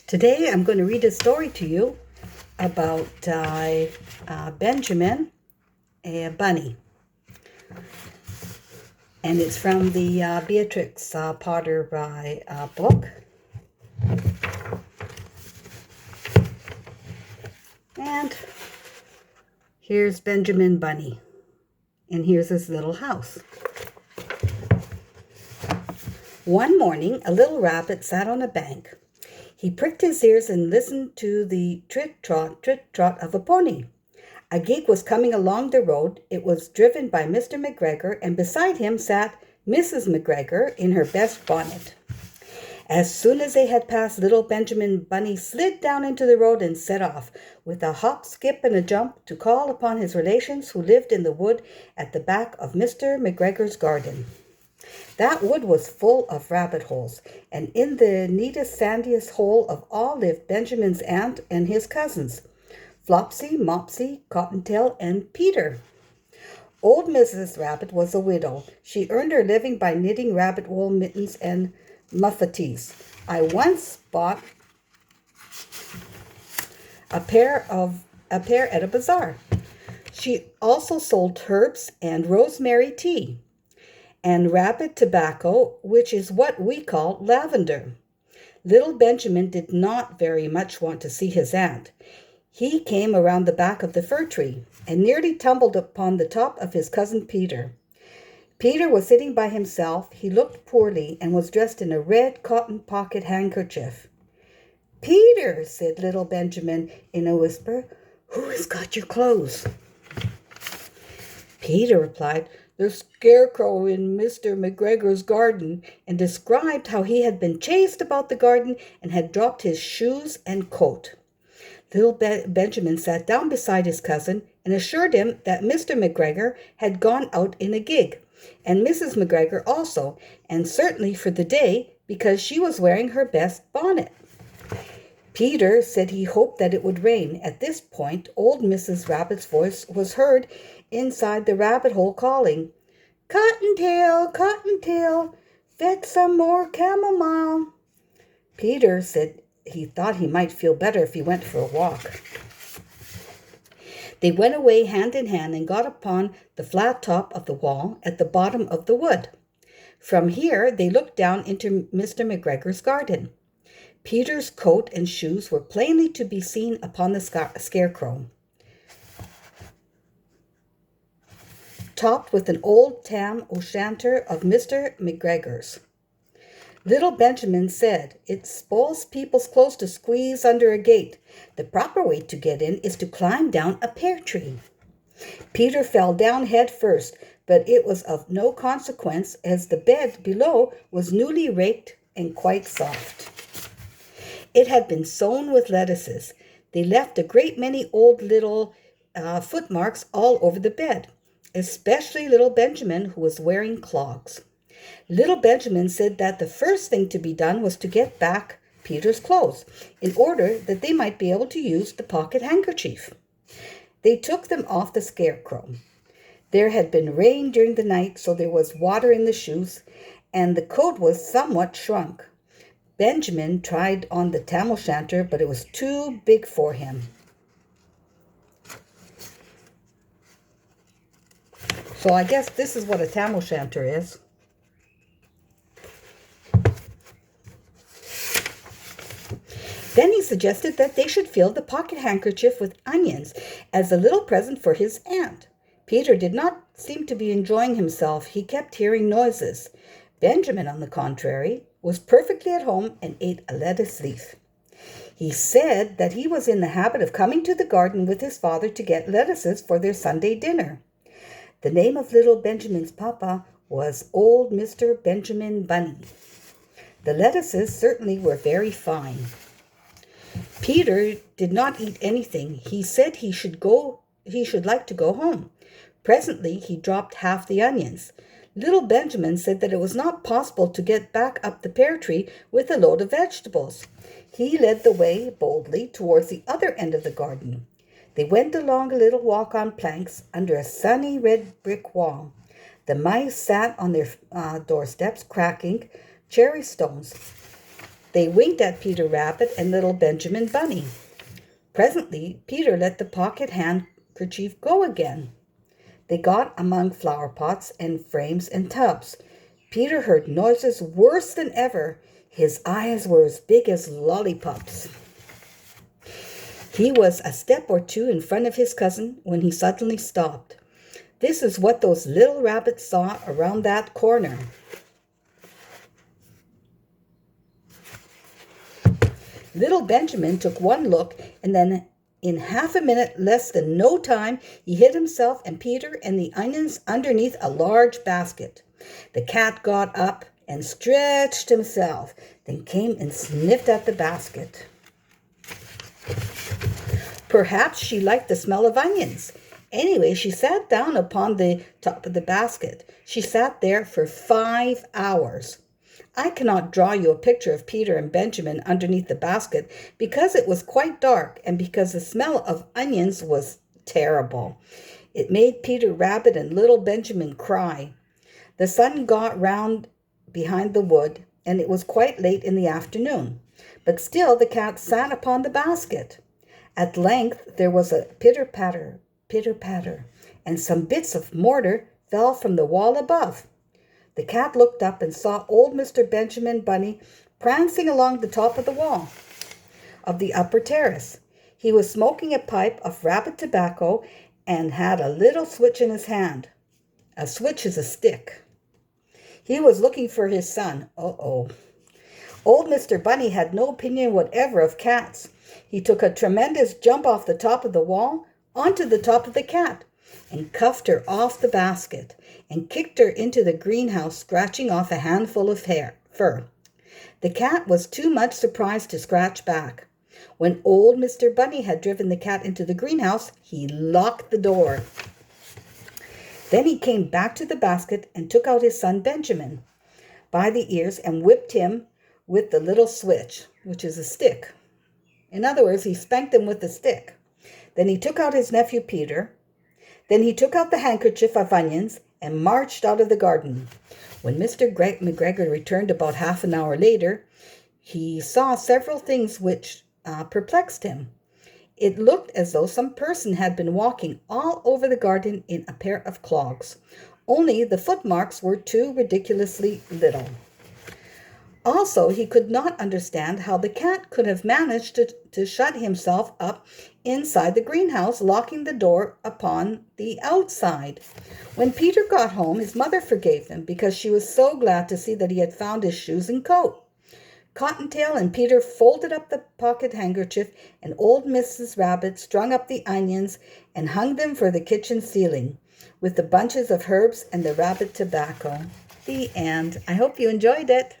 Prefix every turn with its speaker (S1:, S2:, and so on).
S1: Today I'm going to read a story to you about Benjamin, a bunny. And it's from the Beatrix Potter book. And here's Benjamin Bunny. And here's his little house. One morning, a little rabbit sat on a bank. He pricked his ears and listened to the trit-trot of a pony. A gig was coming along the road. It was driven by Mr. McGregor, and beside him sat Mrs. McGregor in her best bonnet. As soon as they had passed, little Benjamin Bunny slid down into the road and set off, with a hop, skip, and a jump, to call upon his relations who lived in the wood at the back of Mr. McGregor's garden. That wood was full of rabbit holes, and in the neatest, sandiest hole of all lived Benjamin's aunt and his cousins, Flopsy, Mopsy, Cottontail, and Peter. Old Mrs. Rabbit was a widow. She earned her living by knitting rabbit wool mittens and muffetees. I once bought a pair at a bazaar. She also sold herbs and rosemary tea, and rabbit tobacco, which is what we call lavender. Little Benjamin did not very much want to see his aunt. He came around the back of the fir tree and nearly tumbled upon the top of his cousin Peter. Peter was sitting by himself. He looked poorly and was dressed in a red cotton pocket handkerchief. "Peter," said little Benjamin in a whisper, "who has got your clothes?" Peter replied, "The scarecrow in Mr. McGregor's garden," and described how he had been chased about the garden and had dropped his shoes and coat. Little Benjamin sat down beside his cousin and assured him that Mr. McGregor had gone out in a gig, and Mrs. McGregor also, and certainly for the day, because she was wearing her best bonnet. Peter said he hoped that it would rain. At this point, old Mrs. Rabbit's voice was heard inside the rabbit hole calling, "Cottontail, Cottontail, fetch some more chamomile." Peter said he thought he might feel better if he went for a walk. They went away hand in hand and got upon the flat top of the wall at the bottom of the wood. From here they looked down into Mr. McGregor's garden. Peter's coat and shoes were plainly to be seen upon the scarecrow, topped with an old tam o'shanter of Mr. McGregor's. Little Benjamin said, "It spoils people's clothes to squeeze under a gate. The proper way to get in is to climb down a pear tree." Peter fell down head first, but it was of no consequence, as the bed below was newly raked and quite soft. It had been sown with lettuces. They left a great many old little footmarks all over the bed, especially little Benjamin, who was wearing clogs. Little Benjamin said that the first thing to be done was to get back Peter's clothes, in order that they might be able to use the pocket handkerchief. They took them off the scarecrow. There had been rain during the night, so there was water in the shoes, and the coat was somewhat shrunk. Benjamin tried on the tam o'shanter, but it was too big for him. So I guess this is what a tam o'shanter is. Then he suggested that they should fill the pocket handkerchief with onions as a little present for his aunt. Peter did not seem to be enjoying himself. He kept hearing noises. Benjamin, on the contrary, was perfectly at home and ate a lettuce leaf. He said that he was in the habit of coming to the garden with his father to get lettuces for their Sunday dinner. The name of little Benjamin's papa was old Mr. Benjamin Bunny. The lettuces certainly were very fine. Peter did not eat anything. He said he should like to go home. Presently he dropped half the onions. Little Benjamin said that it was not possible to get back up the pear tree with a load of vegetables. He led the way boldly towards the other end of the garden. They went along a little walk on planks under a sunny red brick wall. The mice sat on their doorsteps cracking cherry stones. They winked at Peter Rabbit and little Benjamin Bunny. Presently, Peter let the pocket handkerchief go again. They got among flower pots and frames and tubs. Peter heard noises worse than ever. His eyes were as big as lollipops. He was a step or two in front of his cousin when he suddenly stopped. This is what those little rabbits saw around that corner. Little Benjamin took one look, and then in half a minute, less than no time, he hid himself and Peter and the onions underneath a large basket. The cat got up and stretched himself, then came and sniffed at the basket. Perhaps she liked the smell of onions. Anyway, she sat down upon the top of the basket. She sat there for 5 hours. I cannot draw you a picture of Peter and Benjamin underneath the basket because it was quite dark and because the smell of onions was terrible. It made Peter Rabbit and little Benjamin cry. The sun got round behind the wood, and it was quite late in the afternoon. But still the cat sat upon the basket. At length there was a pitter-patter, and some bits of mortar fell from the wall above. The cat looked up and saw old Mr. Benjamin Bunny prancing along the top of the wall of the upper terrace. He was smoking a pipe of rabbit tobacco and had a little switch in his hand. A switch is a stick. He was looking for his son. Old Mr. Bunny had no opinion whatever of cats. He took a tremendous jump off the top of the wall onto the top of the cat and cuffed her off the basket and kicked her into the greenhouse, scratching off a handful of fur. The cat was too much surprised to scratch back. When old Mr. Bunny had driven the cat into the greenhouse, he locked the door. Then he came back to the basket and took out his son Benjamin by the ears and whipped him with the little switch, which is a stick. In other words, he spanked him with the stick. Then he took out his nephew Peter. Then he took out the handkerchief of onions and marched out of the garden. When Mr. McGregor returned about half an hour later, he saw several things which perplexed him. It looked as though some person had been walking all over the garden in a pair of clogs, only the footmarks were too ridiculously little. Also, he could not understand how the cat could have managed to shut himself up inside the greenhouse, locking the door upon the outside. When Peter got home, his mother forgave him because she was so glad to see that he had found his shoes and coat. Cottontail and Peter folded up the pocket handkerchief, and old Mrs. Rabbit strung up the onions and hung them for the kitchen ceiling, with the bunches of herbs and the rabbit tobacco. The end. I hope you enjoyed it.